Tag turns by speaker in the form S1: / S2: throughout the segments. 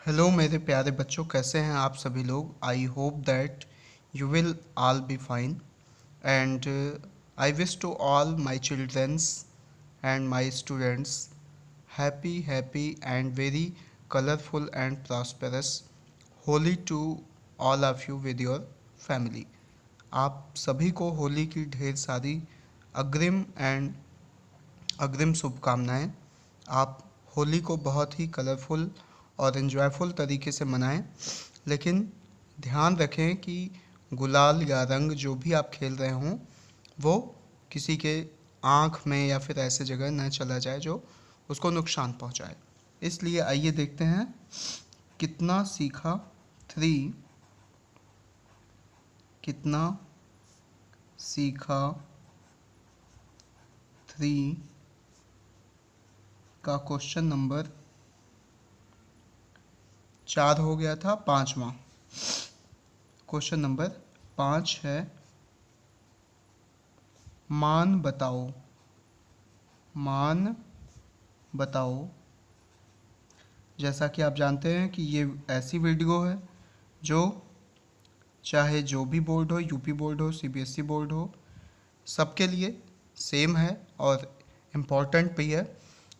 S1: Hello मेरे प्यारे बच्चों, कैसे हैं आप सभी लोग। I hope that you will all be fine and I wish to all my childrens and my students happy and very colourful and prosperous Holi to all of you with your family. आप सभी को होली की ढेर सारी अग्रिम शुभकामनाएं। आप होली को बहुत ही कलरफुल और इन्जॉयफुल तरीके से मनाएं, लेकिन ध्यान रखें कि गुलाल या रंग जो भी आप खेल रहे हों वो किसी के आँख में या फिर ऐसे जगह न चला जाए जो उसको नुकसान पहुंचाए। इसलिए आइए देखते हैं कितना सीखा 3 कितना सीखा 3 का क्वेश्चन नंबर 4 हो गया था। 5वां क्वेश्चन नंबर 5 है, मान बताओ। जैसा कि आप जानते हैं कि ये ऐसी वीडियो है जो चाहे जो भी बोर्ड हो, यूपी बोर्ड हो, सीबीएसई बोर्ड हो, सबके लिए सेम है और इम्पॉर्टेंट भी है।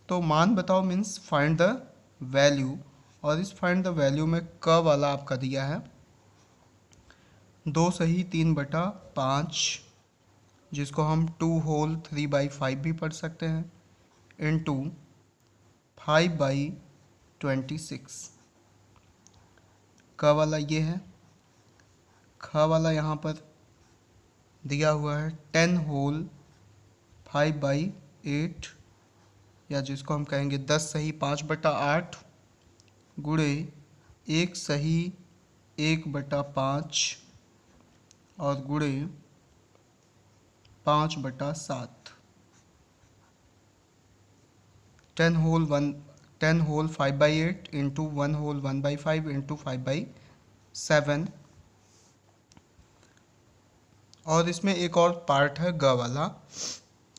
S1: तो मान बताओ मीन्स फाइंड द वैल्यू, और इस फाइंड द वैल्यू में क वाला आपका दिया है 2 सही 3/5, जिसको हम 2 होल 3/5 भी पढ़ सकते हैं, इनटू 5/26। क वाला ये है। ख वाला यहाँ पर दिया हुआ है 10 होल 5/8, या जिसको हम कहेंगे 10 सही 5/8 गुणे 1 सही 1/5 और गुणे 5/7। 10 होल 5/8 इंटू 1 होल 1/5 इंटू 5/7। और इसमें एक और पार्ट है ग वाला,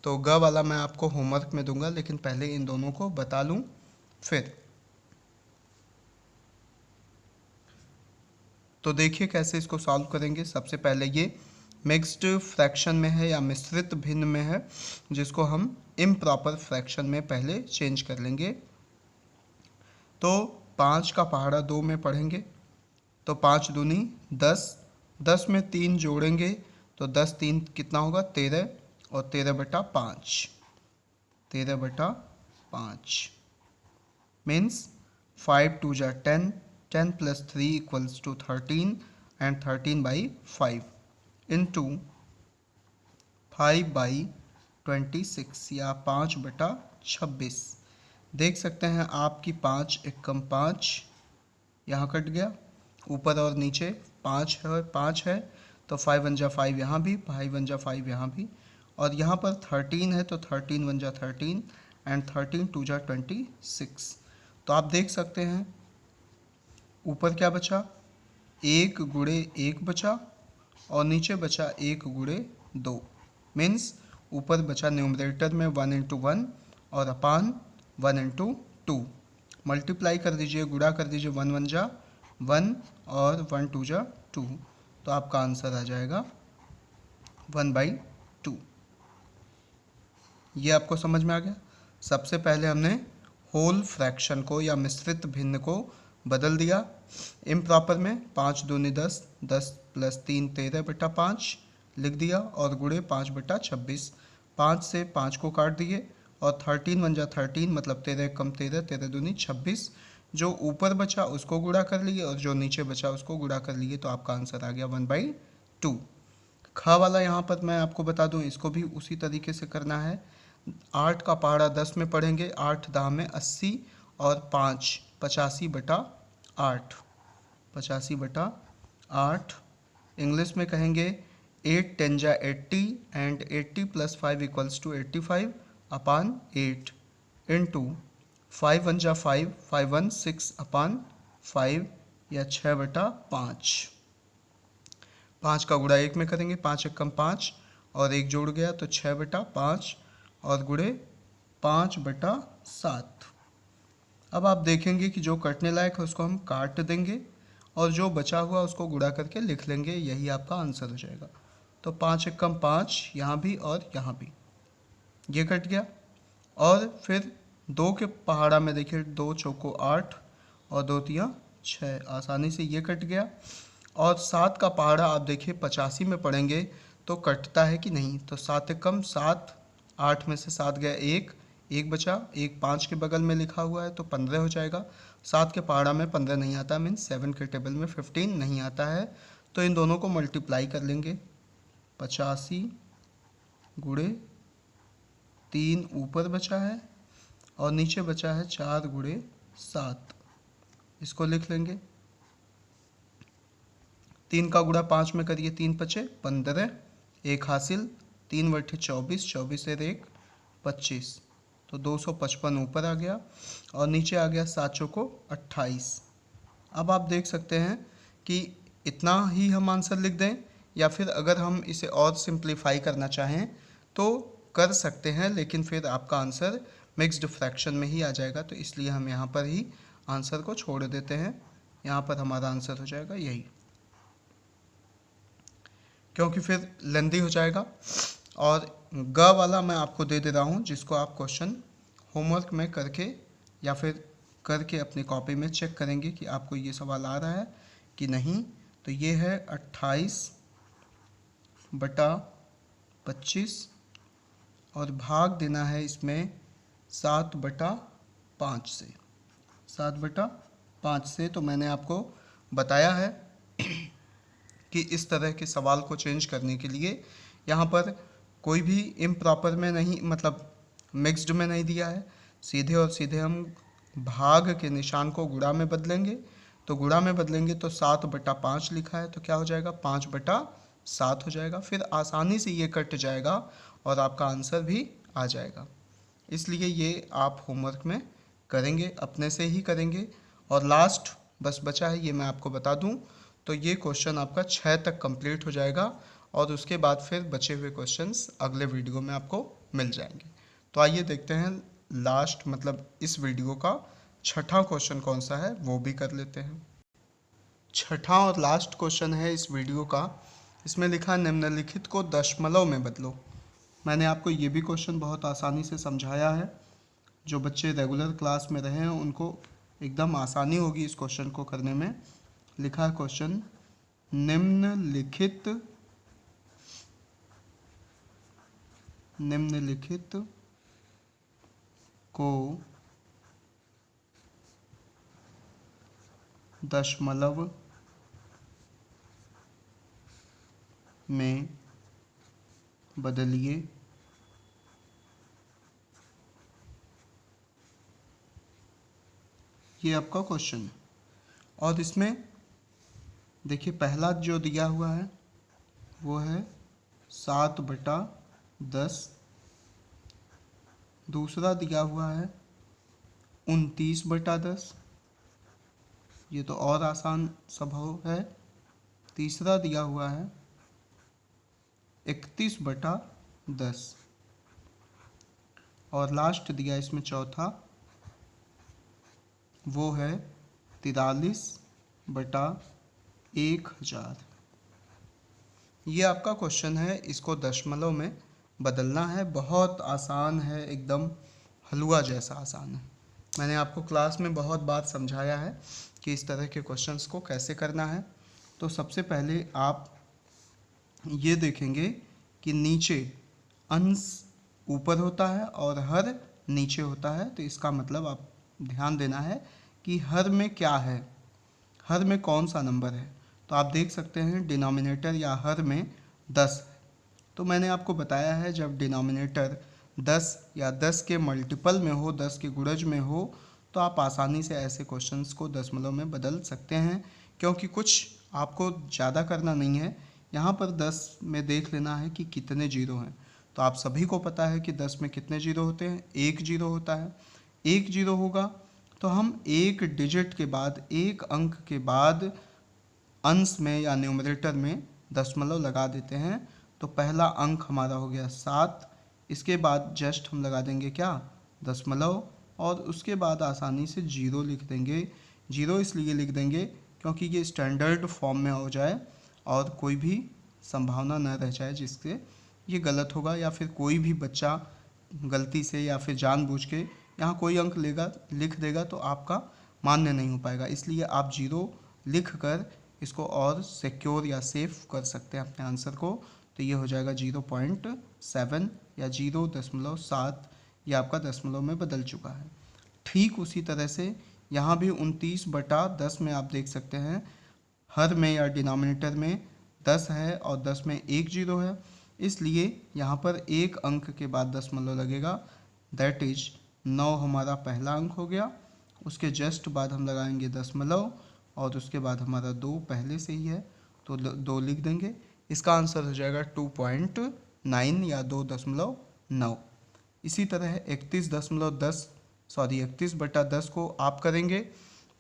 S1: तो ग वाला मैं आपको होमवर्क में दूंगा, लेकिन पहले इन दोनों को बता लूं फिर। तो देखिए कैसे इसको सॉल्व करेंगे। सबसे पहले ये मिक्स्ड फ्रैक्शन में है या मिश्रित भिन्न में है, जिसको हम इम्प्रॉपर फ्रैक्शन में पहले चेंज कर लेंगे। तो 5 का पहाड़ा 2 में पढ़ेंगे तो 5 दूनी 10, 10 में 3 जोड़ेंगे तो 10 3 कितना होगा 13, और 13/5 मीन्स 5 2 जा 10, 10 + 3 = 13 एंड 13/5 इंटू 5/26 या 5/26। देख सकते हैं आपकी 5 एक कम 5 यहाँ कट गया, ऊपर और नीचे 5 है तो 5 1 जा 5 यहाँ भी, 5 1 जा 5 यहाँ भी, और यहाँ पर 13 है तो 13 1 जा 13 एंड 13 2 जा 26। तो आप देख सकते हैं ऊपर क्या बचा, 1 गुणे 1 बचा और नीचे बचा 1 गुणे 2। मीन्स ऊपर बचा न्यूमरेटर में 1 × 1 और अपान 1 × 2। मल्टीप्लाई कर दीजिए, गुणा कर दीजिए, 1 1 जा 1 और 1 2 जा 2, तो आपका आंसर आ जाएगा 1/2। ये आपको समझ में आ गया। सबसे पहले हमने होल फ्रैक्शन को या मिश्रित भिन्न को बदल दिया इम्प्रॉपर में। 5 दूनी 10, 10 + 3 13/5 लिख दिया और गुणे 5/26। 5 से 5 को काट दिए और 13 1 जा 13 मतलब 13 कम 13, 13 दूनी 26। जो ऊपर बचा उसको गुणा कर लिए और जो नीचे बचा उसको गुणा कर लिए, तो आपका आंसर आ गया 1/2। ख वाला यहाँ पर मैं आपको बता दूँ, इसको भी उसी तरीके से करना है। 8 का पहाड़ा 10 में पढ़ेंगे, 8 दाह में 80 और 5 85/8, 85/8। इंग्लिश में कहेंगे 8 10 जा 80 एंड 80 + 5 = 85 अपान 8 इंटू 5 1 जा 5, 5 1 6 अपान 5 या 6/5। 5 का गुणा 1 में करेंगे, 5 एक कम 5 और 1 जोड़ गया तो 6/5 और गुणे 5/7। अब आप देखेंगे कि जो कटने लायक है उसको हम काट देंगे और जो बचा हुआ उसको गुणा करके लिख लेंगे, यही आपका आंसर हो जाएगा। तो 5 एकम 5 यहाँ भी और यहाँ भी, ये कट गया। और फिर 2 के पहाड़ा में देखिए 2 चौको 8 और 2 तिया 6, आसानी से ये कट गया। और 7 का पहाड़ा आप देखिए 85 में पढ़ेंगे तो कटता है कि नहीं, तो 7 एकम 7, 8 में से 7 गया 1, 1 बचा, 1 5 के बगल में लिखा हुआ है तो 15 हो जाएगा। 7 के पहाड़ा में 15 नहीं आता, मीन्स 7 के टेबल में 15 नहीं आता है। तो इन दोनों को मल्टीप्लाई कर लेंगे, 85 गुणे 3 ऊपर बचा है और नीचे बचा है 4 गुणे 7, इसको लिख लेंगे। 3 का गुणा 5 में करिए, 3 पचे 15, 1 हासिल, 3 बटे 24, 24 से 1 25, तो 255 ऊपर आ गया और नीचे आ गया 7 चौको 28। अब आप देख सकते हैं कि इतना ही हम आंसर लिख दें या फिर अगर हम इसे और सिंप्लीफाई करना चाहें तो कर सकते हैं, लेकिन फिर आपका आंसर मिक्स्ड फ्रैक्शन में ही आ जाएगा, तो इसलिए हम यहाँ पर ही आंसर को छोड़ देते हैं। यहाँ पर हमारा आंसर हो जाएगा यही, क्योंकि फिर लेंदी हो जाएगा। और ग वाला मैं आपको दे रहा हूँ, जिसको आप क्वेश्चन होमवर्क में करके या फिर करके अपनी कॉपी में चेक करेंगे कि आपको ये सवाल आ रहा है कि नहीं। तो ये है 28/25 और भाग देना है इसमें 7/5 से, 7/5 से। तो मैंने आपको बताया है कि इस तरह के सवाल को चेंज करने के लिए यहाँ पर कोई भी इम्प्रॉपर में नहीं, मतलब मिक्स्ड में नहीं दिया है, सीधे और सीधे हम भाग के निशान को गुणा में बदलेंगे। तो गुणा में बदलेंगे तो 7/5 लिखा है तो क्या हो जाएगा, 5/7 हो जाएगा। फिर आसानी से ये कट जाएगा और आपका आंसर भी आ जाएगा। इसलिए ये आप होमवर्क में करेंगे, अपने से ही करेंगे। और लास्ट बस बचा है, ये मैं आपको बता दूं, तो ये क्वेश्चन आपका 6 तक कंप्लीट हो जाएगा और उसके बाद फिर बचे हुए क्वेश्चंस अगले वीडियो में आपको मिल जाएंगे। तो आइए देखते हैं लास्ट, मतलब इस वीडियो का छठा क्वेश्चन कौन सा है वो भी कर लेते हैं। छठा और लास्ट क्वेश्चन है इस वीडियो का। इसमें लिखा निम्नलिखित को दशमलव में बदलो। मैंने आपको ये भी क्वेश्चन बहुत आसानी से समझाया है, जो बच्चे रेगुलर क्लास में रहे हैं उनको एकदम आसानी होगी इस क्वेश्चन को करने में। लिखा है क्वेश्चन, निम्नलिखित को दशमलव में बदलिए। ये आपका क्वेश्चन है और इसमें देखिए पहला जो दिया हुआ है वो है 7/10, दूसरा दिया हुआ है 29/10, ये तो और आसान स्वभाव है। तीसरा दिया हुआ है 31/10 और लास्ट दिया इसमें चौथा, वो है 43/1000। ये आपका क्वेश्चन है, इसको दशमलव में बदलना है। बहुत आसान है, एकदम हलवा जैसा आसान है। मैंने आपको क्लास में बहुत बार समझाया है कि इस तरह के क्वेश्चंस को कैसे करना है। तो सबसे पहले आप ये देखेंगे कि नीचे अंश ऊपर होता है और हर नीचे होता है, तो इसका मतलब आप ध्यान देना है कि हर में क्या है, हर में कौन सा नंबर है। तो आप देख सकते हैं डिनोमिनेटर या हर में 10 है। तो मैंने आपको बताया है जब डिनोमिनेटर 10 या 10 के मल्टीपल में हो, 10 के गुणज में हो, तो आप आसानी से ऐसे क्वेश्चंस को दशमलव में बदल सकते हैं, क्योंकि कुछ आपको ज़्यादा करना नहीं है। यहाँ पर 10 में देख लेना है कि कितने जीरो हैं। तो आप सभी को पता है कि 10 में कितने जीरो होते हैं, 1 जीरो होता है। 1 जीरो होगा तो हम एक डिजिट के बाद, एक अंक के बाद अंश में या न्यूमरेटर में दशमलव लगा देते हैं। तो पहला अंक हमारा हो गया 7, इसके बाद जस्ट हम लगा देंगे क्या, दशमलव, और उसके बाद आसानी से 0 लिख देंगे। 0 इसलिए लिख देंगे क्योंकि ये स्टैंडर्ड फॉर्म में हो जाए और कोई भी संभावना न रह जाए जिससे ये गलत होगा या फिर कोई भी बच्चा गलती से या फिर जानबूझ के यहाँ कोई अंक लिख देगा तो आपका मान्य नहीं हो पाएगा। इसलिए आप 0 लिख कर इसको और सिक्योर या सेफ कर सकते हैं अपने आंसर को। तो ये हो जाएगा 0.7 या 0.7, ये आपका दशमलव में बदल चुका है। ठीक उसी तरह से यहाँ भी 29/10 में आप देख सकते हैं हर में या डिनोमिनेटर में 10 है और 10 में एक 0 है, इसलिए यहाँ पर एक अंक के बाद दशमलव लगेगा, दैट इज 9 हमारा पहला अंक हो गया। उसके जस्ट बाद हम लगाएंगे दशमलव और उसके बाद हमारा 2 पहले से ही है तो 2 लिख देंगे। इसका आंसर हो जाएगा 2.9 या 2.9। इसी तरह 31/10 को आप करेंगे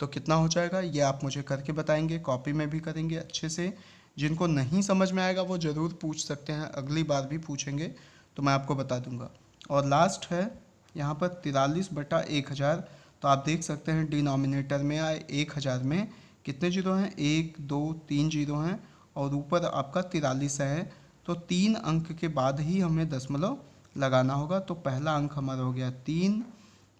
S1: तो कितना हो जाएगा ये आप मुझे करके बताएंगे, कॉपी में भी करेंगे अच्छे से। जिनको नहीं समझ में आएगा वो ज़रूर पूछ सकते हैं, अगली बार भी पूछेंगे तो मैं आपको बता दूंगा। और लास्ट है यहाँ पर 43/1000। तो आप देख सकते हैं डिनोमिनेटर में या 1000 में कितने 0 हैं, 1 2 3 0 हैं और ऊपर आपका 43 है। तो 3 अंक के बाद ही हमें दशमलव लगाना होगा। तो पहला अंक हमारा हो गया 3,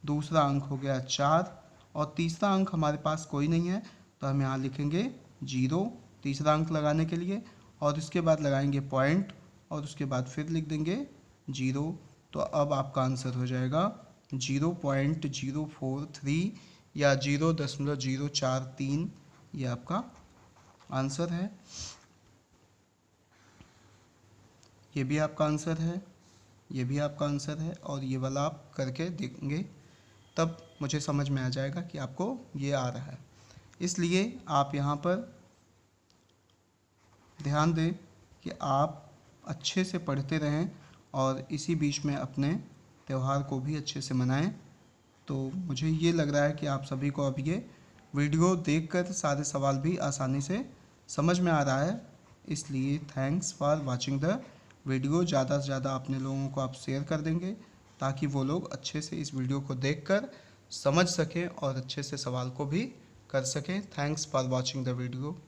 S1: दूसरा अंक हो गया 4 और तीसरा अंक हमारे पास कोई नहीं है तो हम यहाँ लिखेंगे 0 तीसरा अंक लगाने के लिए, और उसके बाद लगाएंगे पॉइंट और उसके बाद फिर लिख देंगे 0। तो अब आपका आंसर हो जाएगा 0.043 या 0.043, ये आपका आंसर है। ये भी आपका आंसर है, ये भी आपका आंसर है और ये वाला आप करके देखेंगे तब मुझे समझ में आ जाएगा कि आपको ये आ रहा है। इसलिए आप यहाँ पर ध्यान दें कि आप अच्छे से पढ़ते रहें और इसी बीच में अपने त्यौहार को भी अच्छे से मनाएं। तो मुझे ये लग रहा है कि आप सभी को अब ये वीडियो देखकर सारे सवाल भी आसानी से समझ में आ रहा है। इसलिए thanks for watching the video. ज़्यादा से ज़्यादा अपने लोगों को आप शेयर कर देंगे ताकि वो लोग अच्छे से इस वीडियो को देखकर समझ सकें और अच्छे से सवाल को भी कर सकें। Thanks for watching the video.